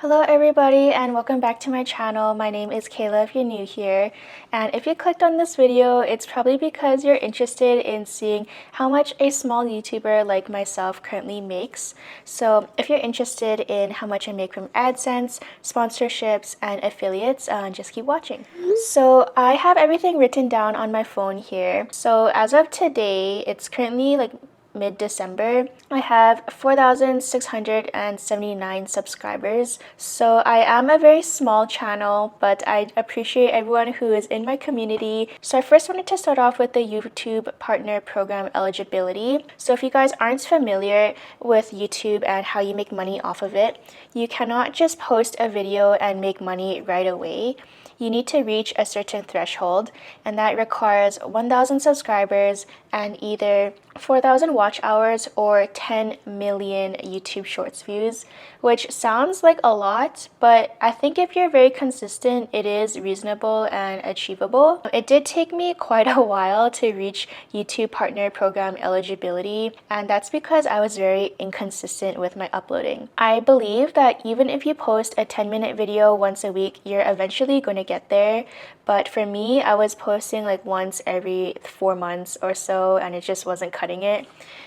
Hello everybody and welcome back to my channel. My name is Kayla if you're new here, and if you clicked on this video it's probably because you're interested in seeing how much a small YouTuber like myself currently makes. So if you're interested in how much I make from AdSense, sponsorships, and affiliates, just keep watching. So I have everything written down on my phone here. So as of today, it's currently like mid-December. I have 4,679 subscribers. So I am a very small channel, but I appreciate everyone who is in my community. So I first wanted to start off with the YouTube Partner Program eligibility. So if you guys aren't familiar with YouTube and how you make money off of it, you cannot just post a video and make money right away. You need to reach a certain threshold, and that requires 1,000 subscribers and either 4,000 watch hours or 10 million YouTube Shorts views, which sounds like a lot, but I think if you're very consistent, it is reasonable and achievable. It did take me quite a while to reach YouTube Partner Program eligibility, and that's because I was very inconsistent with my uploading. I believe that even if you post a 10-minute video once a week, you're eventually going to get there. But for me, I was posting like once every 4 months or so, and it just wasn't cutting it.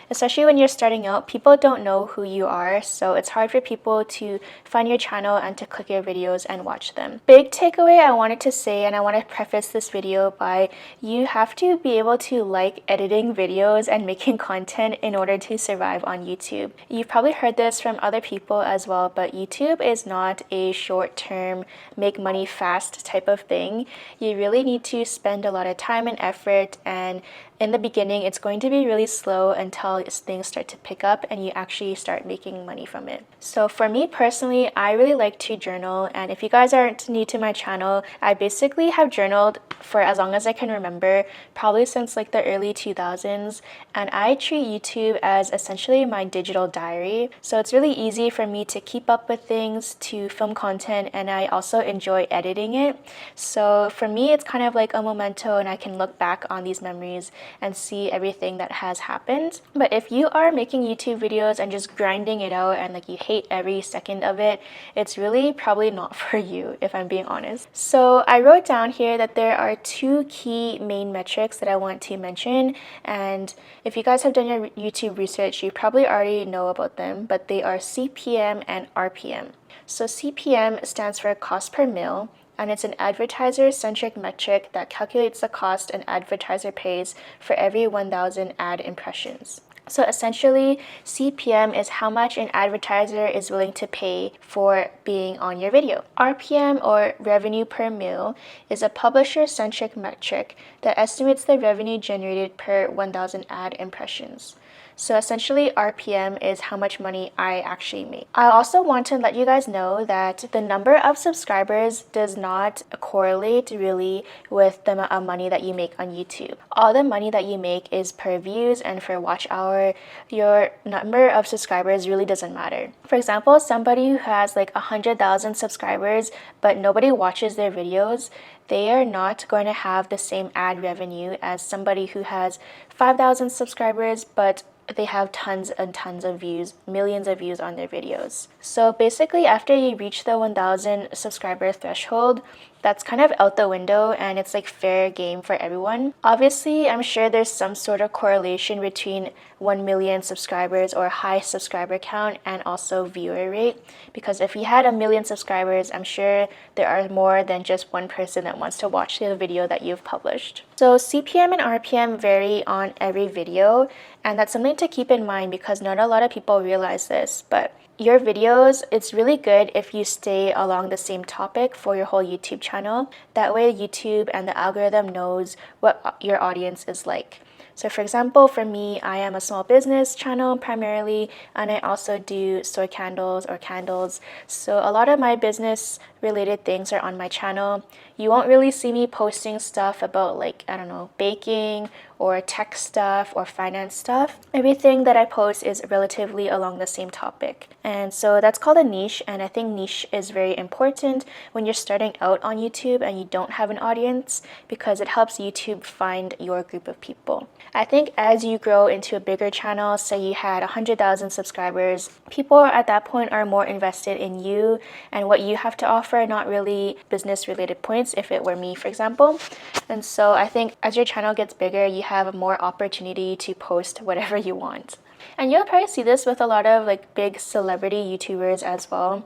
Especially when you're starting out, people don't know who you are, so it's hard for people to find your channel and to click your videos and watch them. Big takeaway I wanted to say, and I want to preface this video by, you have to be able to like editing videos and making content in order to survive on YouTube. You've probably heard this from other people as well, but YouTube is not a short-term, make money fast type of thing. You really need to spend a lot of time and effort, and in the beginning, it's going to be really slow until things start to pick up and you actually start making money from it. So for me personally, I really like to journal, and if you guys aren't new to my channel, I basically have journaled for as long as I can remember, probably since like the early 2000s, and I treat YouTube as essentially my digital diary. So it's really easy for me to keep up with things, to film content, and I also enjoy editing it. So for me, it's kind of like a memento, and I can look back on these memories and see everything that has happened. But if you are making YouTube videos and just grinding it out and like you hate every second of it, it's really probably not for you, if I'm being honest. So I wrote down here that there are two key main metrics that I want to mention, and if you guys have done your YouTube research, you probably already know about them, but they are CPM and RPM. So CPM stands for cost per mil, and it's an advertiser-centric metric that calculates the cost an advertiser pays for every 1,000 ad impressions. So essentially, CPM is how much an advertiser is willing to pay for being on your video. RPM, or revenue per mil, is a publisher-centric metric that estimates the revenue generated per 1,000 ad impressions. So essentially, RPM is how much money I actually make. I also want to let you guys know that the number of subscribers does not correlate really with the amount of money that you make on YouTube. All the money that you make is per views and for watch hour. Your number of subscribers really doesn't matter. For example, somebody who has like 100,000 subscribers but nobody watches their videos, they are not going to have the same ad revenue as somebody who has 5,000 subscribers but they have tons and tons of views, millions of views on their videos. So basically, after you reach the 1,000 subscriber threshold, that's kind of out the window and it's like fair game for everyone. Obviously, I'm sure there's some sort of correlation between 1 million subscribers or high subscriber count and also viewer rate, because if you had 1 million subscribers, I'm sure there are more than just one person that wants to watch the video that you've published. So CPM and RPM vary on every video, and that's something to keep in mind because not a lot of people realize this, but your videos, it's really good if you stay along the same topic for your whole YouTube channel. That way YouTube and the algorithm knows what your audience is like. So for example, for me, I am a small business channel primarily, and I also do soy candles or candles. So a lot of my business related things are on my channel. you won't really see me posting stuff about like, I don't know, baking or tech stuff or finance stuff. Everything that I post is relatively along the same topic. And so that's called a niche, and I think niche is very important when you're starting out on YouTube and you don't have an audience, because it helps YouTube find your group of people. I think as you grow into a bigger channel, say you had 100,000 subscribers, people at that point are more invested in you and what you have to offer, not really business related points if it were me, for example. And so I think as your channel gets bigger, you have more opportunity to post whatever you want. And you'll probably see this with a lot of like big celebrity YouTubers as well.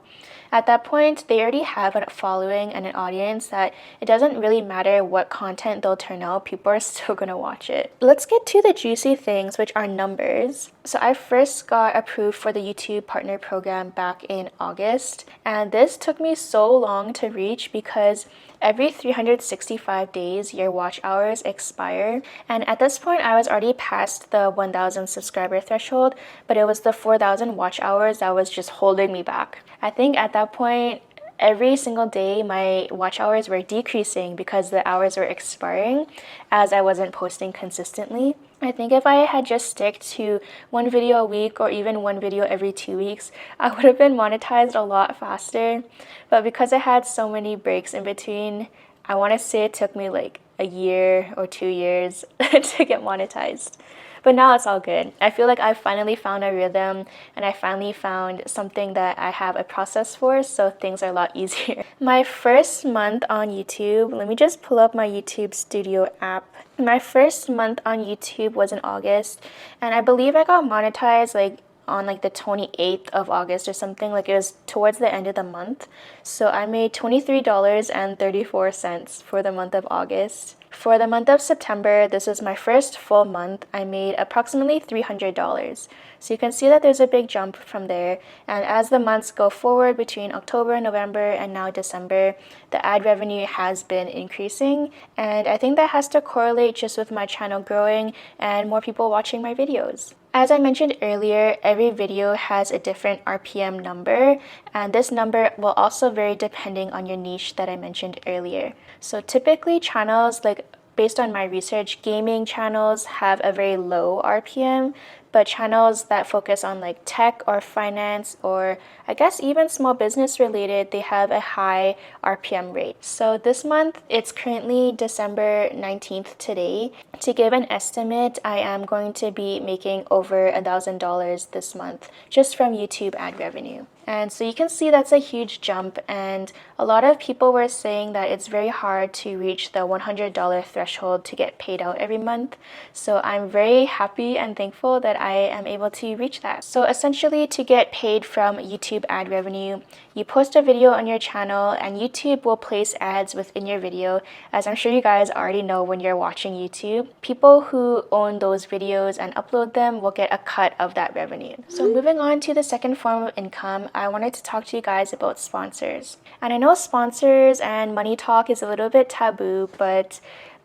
At that point, they already have a following and an audience that it doesn't really matter what content they'll turn out, people are still gonna watch it. Let's get to the juicy things, which are numbers. So I first got approved for the YouTube Partner Program back in August, and this took me so long to reach because every 365 days, your watch hours expire. And at this point, I was already past the 1,000 subscriber threshold, but it was the 4,000 watch hours that was just holding me back. I think at that point, every single day, my watch hours were decreasing because the hours were expiring as I wasn't posting consistently. I think if I had just stick to one video a week or even one video every 2 weeks, I would have been monetized a lot faster. But because I had so many breaks in between, I want to say it took me like a year or 2 years to get monetized. But now it's all good. I feel like I finally found a rhythm and I finally found something that I have a process for, so things are a lot easier. My first month on YouTube, let me just pull up my YouTube Studio app. My first month on YouTube was in August, and I believe I got monetized like on like the 28th of August or something. Like it was towards the end of the month. So I made $23.34 for the month of August. For the month of September, this was my first full month, I made approximately $300. So you can see that there's a big jump from there. And as the months go forward between October, November, and now December, the ad revenue has been increasing. And I think that has to correlate just with my channel growing and more people watching my videos. As I mentioned earlier, every video has a different RPM number, and this number will also vary depending on your niche that I mentioned earlier. So typically channels, like based on my research, gaming channels have a very low RPM, but channels that focus on like tech or finance or I guess even small business related, they have a high RPM rate. So this month, it's currently December 19th today. To give an estimate, I am going to be making over $1,000 this month just from YouTube ad revenue. And so you can see that's a huge jump, and a lot of people were saying that it's very hard to reach the $100 threshold to get paid out every month. So I'm very happy and thankful that I am able to reach that. So essentially, to get paid from YouTube ad revenue, you post a video on your channel and YouTube will place ads within your video. As I'm sure you guys already know when you're watching YouTube, people who own those videos and upload them will get a cut of that revenue. So moving on to the second form of income, I wanted to talk to you guys about sponsors. And I know sponsors and money talk is a little bit taboo, but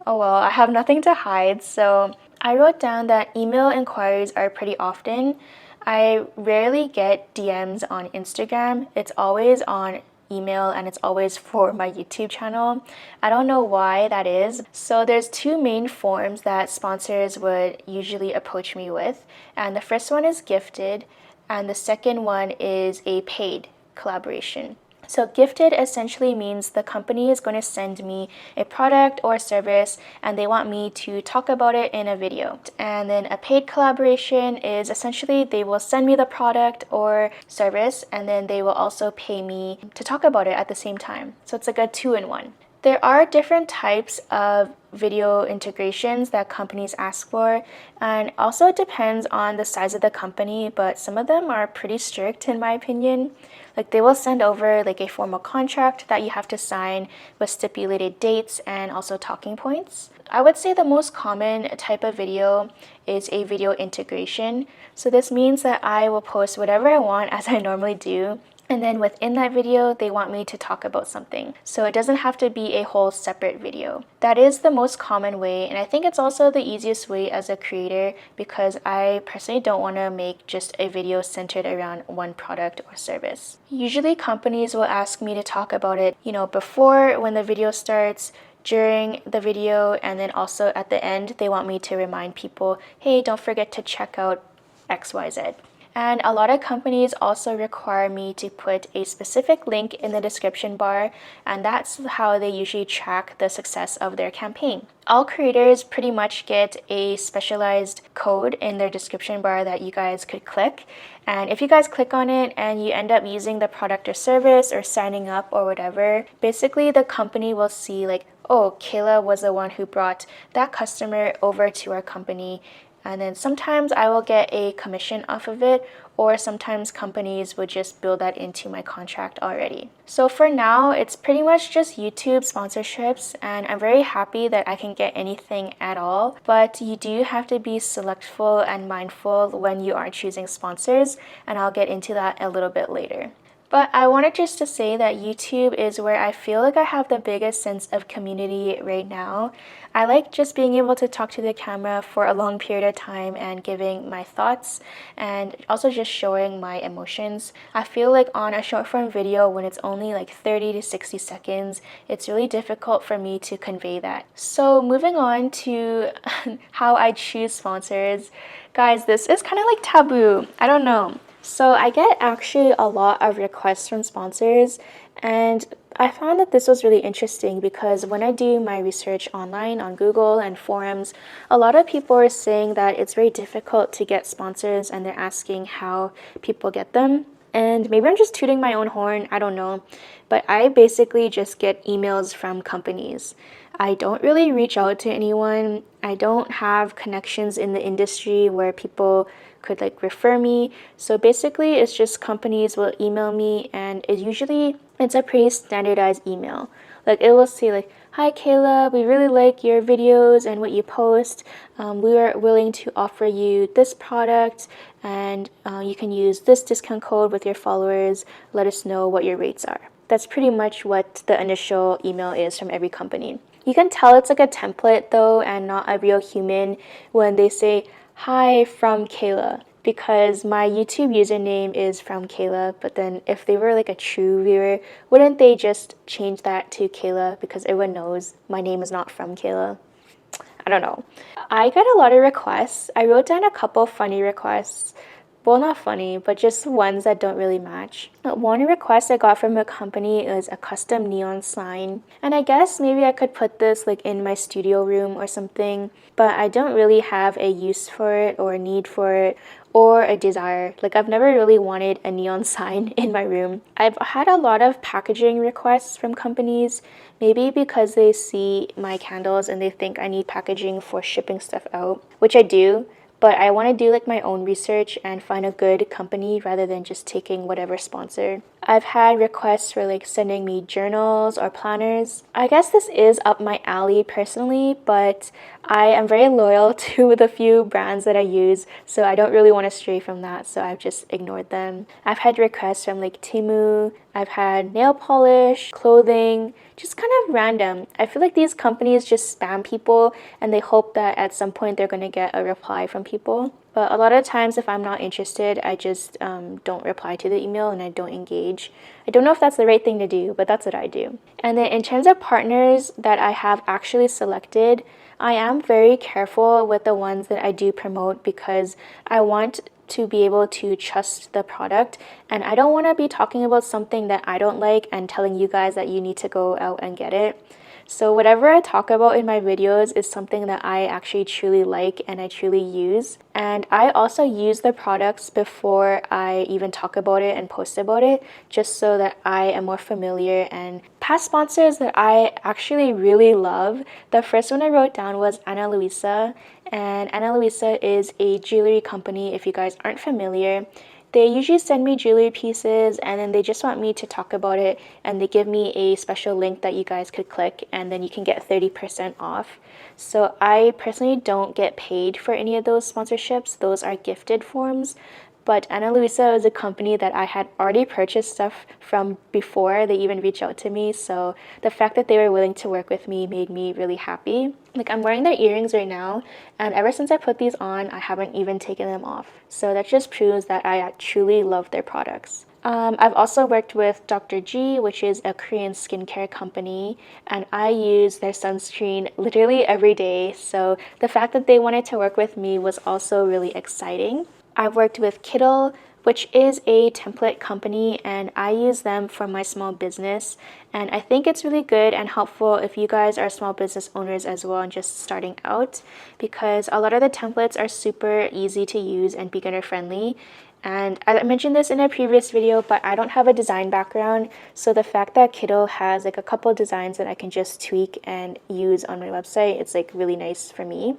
oh well, I have nothing to hide. So I wrote down that email inquiries are pretty often. I rarely get DMs on Instagram. It's always on email and it's always for my YouTube channel. I don't know why that is. So there's two main forms that sponsors would usually approach me with. And the first one is gifted, and the second one is a paid collaboration. So gifted essentially means the company is going to send me a product or service and they want me to talk about it in a video. And then a paid collaboration is essentially they will send me the product or service and then they will also pay me to talk about it at the same time. So it's like a 2-in-1. There are different types of video integrations that companies ask for, and also it depends on the size of the company, but some of them are pretty strict in my opinion. Like they will send over like a formal contract that you have to sign with stipulated dates and also talking points. I would say the most common type of video is a video integration. So this means that I will post whatever I want as I normally do, and then within that video, they want me to talk about something. So it doesn't have to be a whole separate video. That is the most common way, and I think it's also the easiest way as a creator because I personally don't want to make just a video centered around one product or service. Usually companies will ask me to talk about it, before when the video starts, during the video, and then also at the end, they want me to remind people, hey, don't forget to check out XYZ. And a lot of companies also require me to put a specific link in the description bar, and that's how they usually track the success of their campaign. All creators pretty much get a specialized code in their description bar that you guys could click. And if you guys click on it and you end up using the product or service or signing up or whatever, basically the company will see like, oh, Kayla was the one who brought that customer over to our company. And then sometimes I will get a commission off of it, or sometimes companies would just build that into my contract already. So for now, it's pretty much just YouTube sponsorships, and I'm very happy that I can get anything at all. But you do have to be selectful and mindful when you are choosing sponsors, and I'll get into that a little bit later. But I wanted just to say that YouTube is where I feel like I have the biggest sense of community right now. I like just being able to talk to the camera for a long period of time and giving my thoughts and also just showing my emotions. I feel like on a short form video when it's only like 30 to 60 seconds, it's really difficult for me to convey that. So moving on to how I choose sponsors. Guys, this is kind of like taboo. I don't know. So I get actually a lot of requests from sponsors, and I found that this was really interesting because when I do my research online on Google and forums, a lot of people are saying that it's very difficult to get sponsors and they're asking how people get them. And maybe I'm just tooting my own horn, I don't know. But I basically just get emails from companies. I don't really reach out to anyone. I don't have connections in the industry where people could like refer me. So basically it's just companies will email me, and it's a pretty standardized email. Like it will say like, hi Kayla, we really like your videos and what you post. We are willing to offer you this product, and you can use this discount code with your followers. Let us know what your rates are. That's pretty much what the initial email is from every company. You can tell it's like a template though and not a real human when they say, hi from Kayla, because my YouTube username is from Kayla, but then if they were like a true viewer, wouldn't they just change that to Kayla because everyone knows my name is not from Kayla? I don't know. I got a lot of requests. I wrote down a couple funny requests. Well, not funny, but just ones that don't really match. One request I got from a company is a custom neon sign. And I guess maybe I could put this like in my studio room or something, but I don't really have a use for it or a need for it or a desire. Like I've never really wanted a neon sign in my room. I've had a lot of packaging requests from companies, maybe because they see my candles and they think I need packaging for shipping stuff out, which I do. But I want to do like my own research and find a good company rather than just taking whatever sponsor. I've had requests for like sending me journals or planners. I guess this is up my alley personally, but I am very loyal to the few brands that I use, so I don't really want to stray from that, so I've just ignored them. I've had requests from like Temu, I've had nail polish, clothing, just kind of random. I feel like these companies just spam people and they hope that at some point they're going to get a reply from people. But a lot of times if I'm not interested, I just don't reply to the email and I don't engage. I don't know if that's the right thing to do, but that's what I do. And then in terms of partners that I have actually selected, I am very careful with the ones that I do promote because I want to be able to trust the product, and I don't want to be talking about something that I don't like and telling you guys that you need to go out and get it. So whatever I talk about in my videos is something that I actually truly like and I truly use. And I also use the products before I even talk about it and post about it, just so that I am more familiar. And past sponsors that I actually really love, the first one I wrote down was Ana Luisa. And Ana Luisa is a jewelry company, if you guys aren't familiar. They usually send me jewelry pieces and then they just want me to talk about it, and they give me a special link that you guys could click and then you can get 30% off. So I personally don't get paid for any of those sponsorships. Those are gifted forms. but Ana Luisa is a company that I had already purchased stuff from before they even reached out to me. So the fact that they were willing to work with me made me really happy. Like, I'm wearing their earrings right now, and ever since I put these on, I haven't even taken them off. So that just proves that I truly love their products. I've also worked with Dr. G, which is a Korean skincare company, and I use their sunscreen literally every day. So the fact that they wanted to work with me was also really exciting. I've worked with Kittle, which is a template company, and I use them for my small business. And I think it's really good and helpful if you guys are small business owners as well and just starting out, because a lot of the templates are super easy to use and beginner friendly. And I mentioned this in a previous video, but I don't have a design background, so the fact that Kittle has like a couple designs that I can just tweak and use on my website, it's like really nice for me.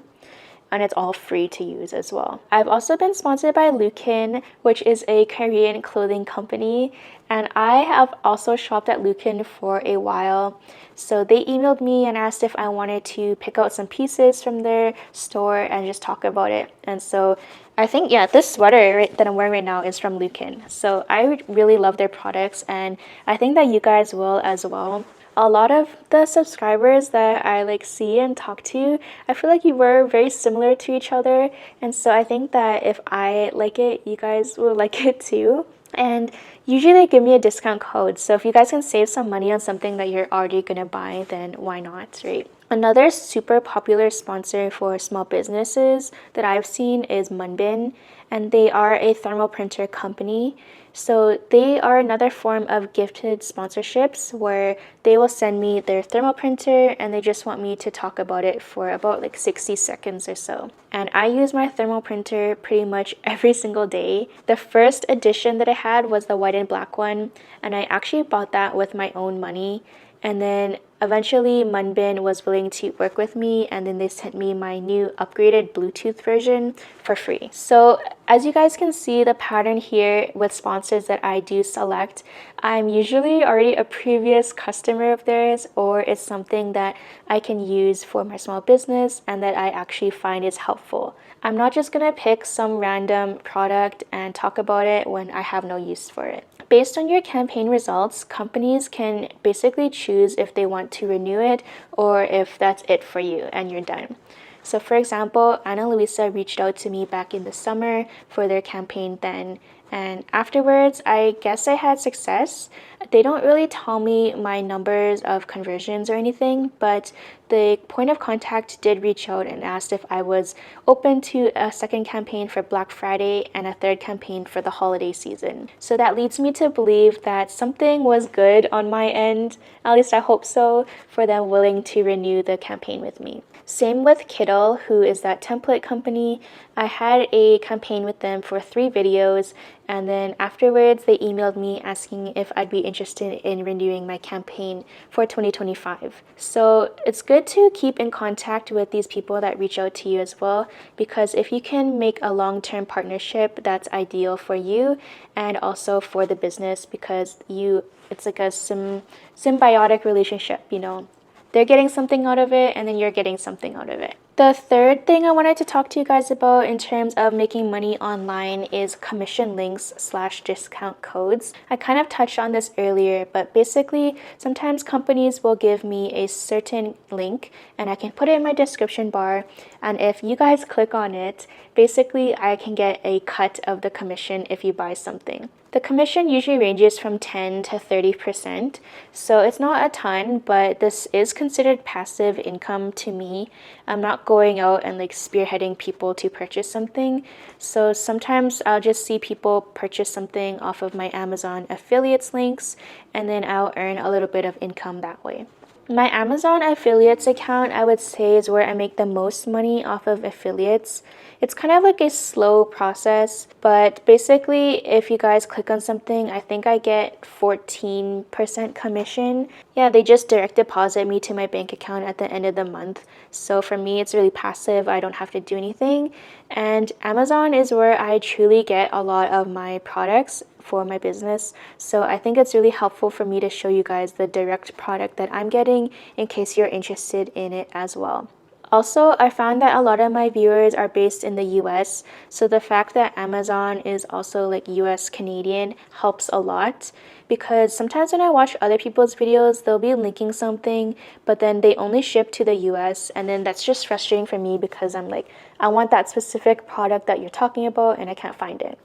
And it's all free to use as well. I've also been sponsored by Lukin, which is a Korean clothing company, and I have also shopped at Lukin for a while. So they emailed me and asked if I wanted to pick out some pieces from their store and just talk about it. And so I think, yeah, this sweater that I'm wearing right now is from Lukin. So I really love their products, and I think that you guys will as well. A lot of the subscribers that I like see and talk to, I feel like you were very similar to each other, and so I think that if I like it, you guys will like it too. And usually they give me a discount code, so if you guys can save some money on something that you're already gonna buy, then why not, right? Another super popular sponsor for small businesses that I've seen is Munbin, and they are a thermal printer company. So they are another form of gifted sponsorships where they will send me their thermal printer and they just want me to talk about it for about like 60 seconds or so. And I use my thermal printer pretty much every single day. The first edition that I had was the white and black one, and I actually bought that with my own money. And then eventually Munbin was willing to work with me, and then they sent me my new upgraded Bluetooth version for free. So as you guys can see the pattern here with sponsors that I do select, I'm usually already a previous customer of theirs, or it's something that I can use for my small business and that I actually find is helpful. I'm not just gonna pick some random product and talk about it when I have no use for it. Based on your campaign results, companies can basically choose if they want to renew it or if that's it for you and you're done. So for example, Ana Luisa reached out to me back in the summer for their campaign then, and afterwards I guess I had success. They don't really tell me my numbers of conversions or anything, but the point of contact did reach out and asked if I was open to a second campaign for Black Friday and a third campaign for the holiday season. So that leads me to believe that something was good on my end, at least I hope so, for them willing to renew the campaign with me. Same with Kittle, who is that template company. I had a campaign with them for 3 videos, and then afterwards they emailed me asking if I'd be interested in renewing my campaign for 2025. So it's good to keep in contact with these people that reach out to you as well, because if you can make a long-term partnership, that's ideal for you and also for the business, because it's like a symbiotic relationship, you know. They're getting something out of it, and then you're getting something out of it. The third thing I wanted to talk to you guys about in terms of making money online is commission links / discount codes. I kind of touched on this earlier, but basically sometimes companies will give me a certain link and I can put it in my description bar, and if you guys click on it, basically I can get a cut of the commission if you buy something. The commission usually ranges from 10 to 30%, so it's not a ton, but this is considered passive income to me. I'm not going out and like spearheading people to purchase something, so sometimes I'll just see people purchase something off of my Amazon affiliates links, and then I'll earn a little bit of income that way. My Amazon affiliates account, I would say, is where I make the most money off of affiliates. It's kind of like a slow process, but basically if you guys click on something, I think I get 14% commission. Yeah, they just direct deposit me to my bank account at the end of the month. So for me, it's really passive. I don't have to do anything. And Amazon is where I truly get a lot of my products for my business. So I think it's really helpful for me to show you guys the direct product that I'm getting in case you're interested in it as well. Also, I found that a lot of my viewers are based in the US, so the fact that Amazon is also like US Canadian helps a lot, because sometimes when I watch other people's videos, they'll be linking something, but then they only ship to the US, and then that's just frustrating for me because I'm like, I want that specific product that you're talking about and I can't find it.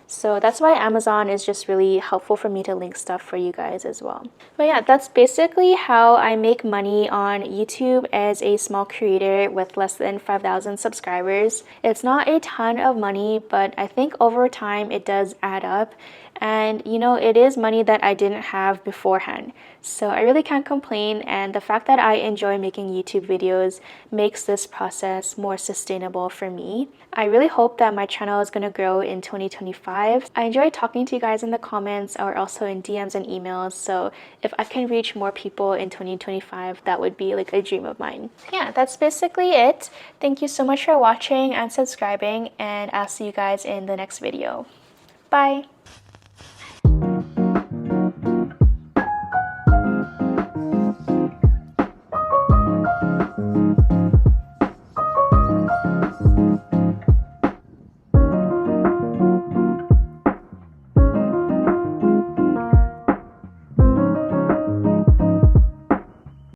So that's why Amazon is just really helpful for me to link stuff for you guys as well. But yeah, that's basically how I make money on YouTube as a small creator with less than 5,000 subscribers. It's not a ton of money, but I think over time it does add up. And you know, it is money that I didn't have beforehand. So I really can't complain, and the fact that I enjoy making YouTube videos makes this process more sustainable for me. I really hope that my channel is going to grow in 2025. I enjoy talking to you guys in the comments or also in DMs and emails, so if I can reach more people in 2025, that would be like a dream of mine. Yeah, that's basically it. Thank you so much for watching and subscribing, and I'll see you guys in the next video. Bye!